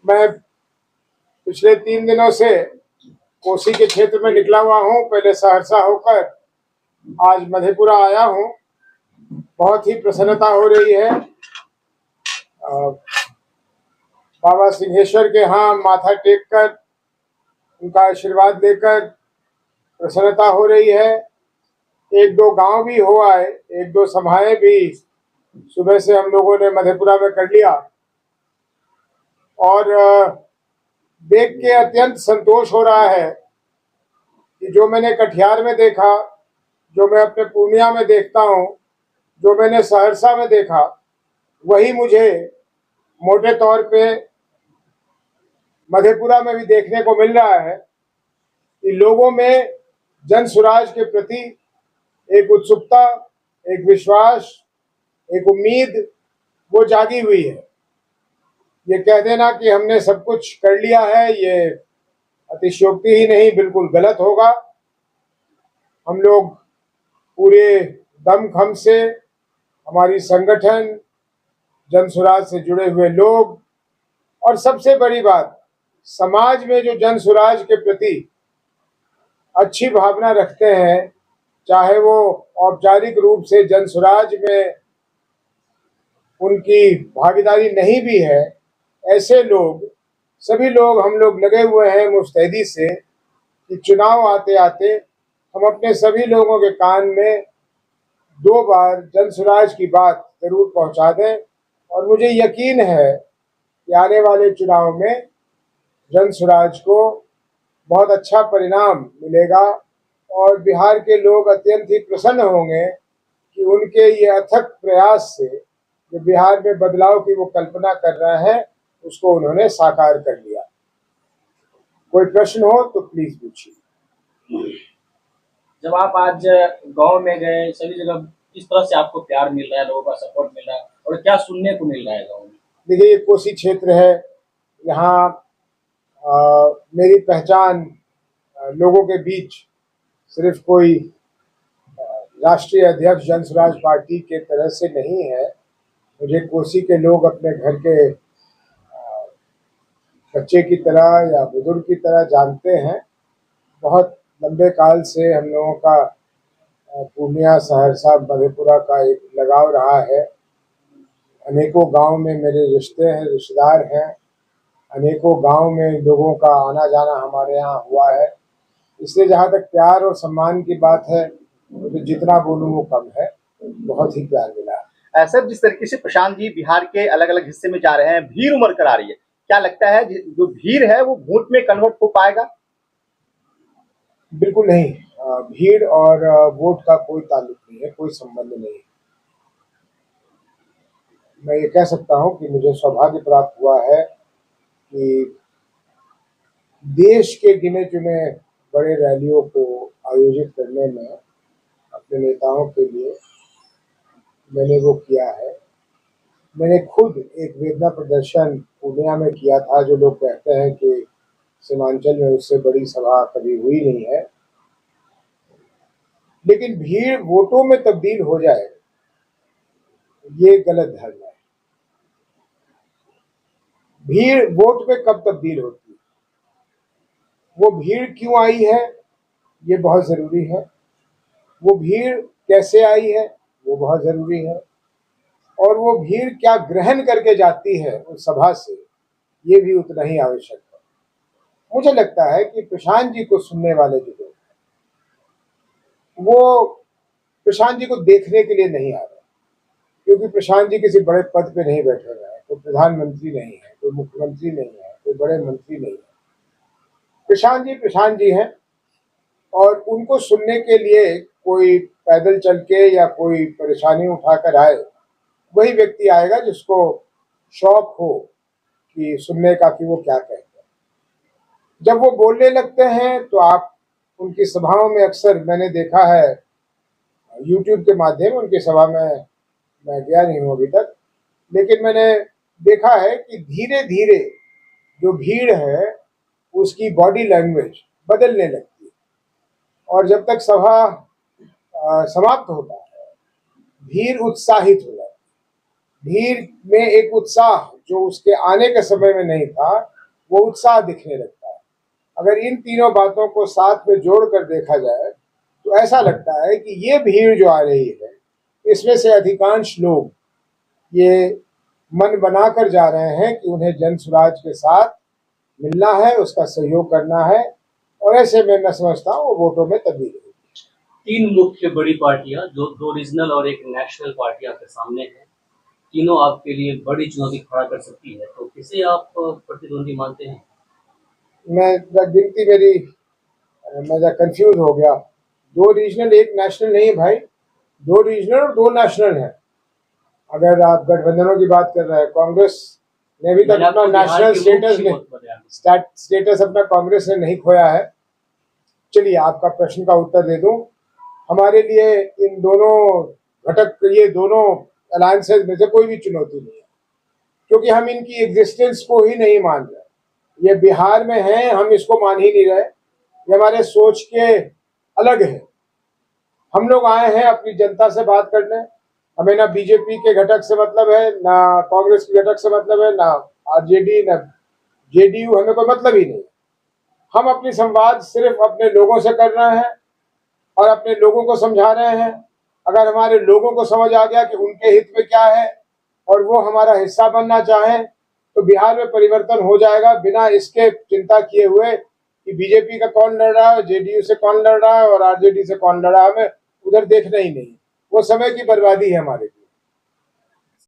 मैं पिछले 3 दिनों से कोसी के क्षेत्र में निकला हुआ हूँ। पहले सहरसा होकर आज मधेपुरा आया हूँ। बहुत ही प्रसन्नता हो रही है। बाबा सिंहेश्वर के यहाँ माथा टेक कर उनका आशीर्वाद लेकर प्रसन्नता हो रही है। एक दो गांव भी हो आए, एक दो सभाएं भी सुबह से हम लोगों ने मधेपुरा में कर लिया और देख के अत्यंत संतोष हो रहा है कि जो मैंने कटिहार में देखा, जो मैं अपने पूर्णिया में देखता हूँ, जो मैंने सहरसा में देखा, वही मुझे मोटे तौर पे मधेपुरा में भी देखने को मिल रहा है कि लोगों में जन सुराज के प्रति एक उत्सुकता, एक विश्वास, एक उम्मीद वो जागी हुई है। ये कह देना कि हमने सब कुछ कर लिया है, ये अतिशयोक्ति ही नहीं, बिल्कुल गलत होगा। हम लोग पूरे दमखम से, हमारी संगठन, जन सुराज से जुड़े हुए लोग और सबसे बड़ी बात, समाज में जो जन सुराज के प्रति अच्छी भावना रखते हैं, चाहे वो औपचारिक रूप से जन सुराज में उनकी भागीदारी नहीं भी है, ऐसे लोग, सभी लोग, हम लोग लगे हुए हैं मुस्तैदी से कि चुनाव आते आते हम अपने सभी लोगों के कान में 2 बार जन सुराज की बात जरूर पहुंचा दें। और मुझे यकीन है कि आने वाले चुनाव में जन सुराज को बहुत अच्छा परिणाम मिलेगा और बिहार के लोग अत्यंत ही प्रसन्न होंगे कि उनके ये अथक प्रयास से जो बिहार में बदलाव की वो कल्पना कर रहे हैं, उसको उन्होंने साकार कर लिया। कोई प्रश्न हो तो प्लीज पूछिए। जब आप आज गांव में गए, सभी जगह किस तरह से आपको प्यार मिल रहा है, लोगों का सपोर्ट मिल रहा है और क्या सुनने को मिल रहा है गांव में? देखिए, ये कोसी क्षेत्र है, यहाँ मेरी पहचान लोगों के बीच सिर्फ कोई राष्ट्रीय अध्यक्ष जन सुराज पार्टी के तरह से नहीं है। मुझे कोसी के लोग अपने घर के बच्चे की तरह या बुजुर्ग की तरह जानते हैं। बहुत लंबे काल से हम लोगों का पूर्णिया, सहरसा, मधेपुरा का एक लगाव रहा है। अनेकों गांव में मेरे रिश्ते हैं, रिश्तेदार हैं। अनेकों गांव में लोगों का आना जाना हमारे यहाँ हुआ है। इसलिए जहाँ तक प्यार और सम्मान की बात है, तो जितना बोलूँ वो कम है। बहुत ही प्यार मिला है। सर, जिस तरीके से प्रशांत जी बिहार के अलग अलग हिस्से में जा रहे हैं, भीड़ उमड़ कर आ रही है, क्या लगता है जो भीड़ है वो वोट में कन्वर्ट हो पाएगा? बिल्कुल नहीं। भीड़ और वोट का कोई ताल्लुक नहीं है, कोई संबंध नहीं है। मैं ये कह सकता हूँ कि मुझे सौभाग्य प्राप्त हुआ है कि देश के गिने चुने बड़े रैलियों को आयोजित करने में अपने नेताओं के लिए मैंने वो किया है। मैंने खुद एक वेदना प्रदर्शन पूर्णिया में किया था, जो लोग कहते हैं कि सीमांचल में उससे बड़ी सभा कभी हुई नहीं है। लेकिन भीड़ वोटों में तब्दील हो जाए, ये गलत धारणा है। भीड़ वोट में कब तब्दील होती है, वो भीड़ क्यों आई है, ये बहुत जरूरी है। वो भीड़ कैसे आई है, वो बहुत जरूरी है। और वो भीड़ क्या ग्रहण करके जाती है उस सभा से, ये भी उतना ही आवश्यक है। मुझे लगता है कि प्रशांत जी को सुनने वाले जो लोग हैं, वो प्रशांत जी को देखने के लिए नहीं आ रहे, क्योंकि प्रशांत जी किसी बड़े पद पे नहीं बैठे हुए हैं। कोई प्रधानमंत्री नहीं है, कोई मुख्यमंत्री नहीं है, कोई बड़े मंत्री नहीं है। प्रशांत जी हैं और उनको सुनने के लिए कोई पैदल चल के या कोई परेशानी उठाकर आए, वही व्यक्ति आएगा जिसको शौक हो कि सुनने का कि वो क्या कहते हैं। जब वो बोलने लगते हैं तो आप उनकी सभाओं में, अक्सर मैंने देखा है यूट्यूब के माध्यम, उनकी सभा में मैं गया नहीं हूँ अभी तक, लेकिन मैंने देखा है कि धीरे धीरे जो भीड़ है उसकी बॉडी लैंग्वेज बदलने लगती है और जब तक सभा समाप्त होता है, भीड़ उत्साहित हो जाती है। भीड़ में एक उत्साह जो उसके आने के समय में नहीं था, वो उत्साह दिखने लगता है। अगर इन तीनों बातों को साथ में जोड़कर देखा जाए तो ऐसा लगता है कि ये भीड़ जो आ रही है, इसमें से अधिकांश लोग ये मन बनाकर जा रहे हैं कि उन्हें जन स्वराज के साथ मिलना है, उसका सहयोग करना है, और ऐसे में मैं समझता हूँ वो वोटों में तब्दील होगी। तीन मुख्य बड़ी पार्टियां, जो दो रीजनल और एक नेशनल पार्टी आपके सामने है, तीनों आपके लिए बड़ी चुनौती खड़ा कर सकती है, तो किसे आप प्रतिद्वंदी मानते हैं? मैं गिनती मेरी मैं कंफ्यूज हो गया। दो रीजनल एक नेशनल नहीं है भाई, दो रीजनल और दो नेशनल है। अगर आप गठबंधनों की बात कर रहे हैं, कांग्रेस ने अभी तक मैंने अपना आपको बिहार नेशनल के स्टेटस मुख्य में मत बताया। स्टेटस अपना कांग्रेस ने नहीं खोया है। चलिए आपका प्रश्न का उत्तर दे दूं। हमारे लिए इन दोनों घटक, ये दोनों अलायंसेज में से कोई भी चुनौती नहीं है, क्योंकि हम इनकी एग्जिस्टेंस को ही नहीं मान रहे। ये बिहार में है, हम इसको मान ही नहीं रहे। ये हमारे सोच के अलग है। हम लोग आए हैं अपनी जनता से बात करने। हमें ना बीजेपी के घटक से मतलब है, ना कांग्रेस के घटक से मतलब है, ना आरजेडी, ना जेडीयू, हमें कोई मतलब ही नहीं। हम अपनी संवाद सिर्फ अपने लोगों से कर रहे हैं और अपने लोगों को समझा रहे हैं। अगर हमारे लोगों को समझ आ गया कि उनके हित में क्या है और वो हमारा हिस्सा बनना चाहें, तो बिहार में परिवर्तन हो जाएगा, बिना इसके चिंता किए हुए कि बीजेपी का कौन लड़ रहा है, जेडीयू से कौन लड़ रहा है और आरजेडी से कौन लड़ रहा है। हमें उधर देखना ही नहीं। वो समय की बर्बादी है हमारे लिए।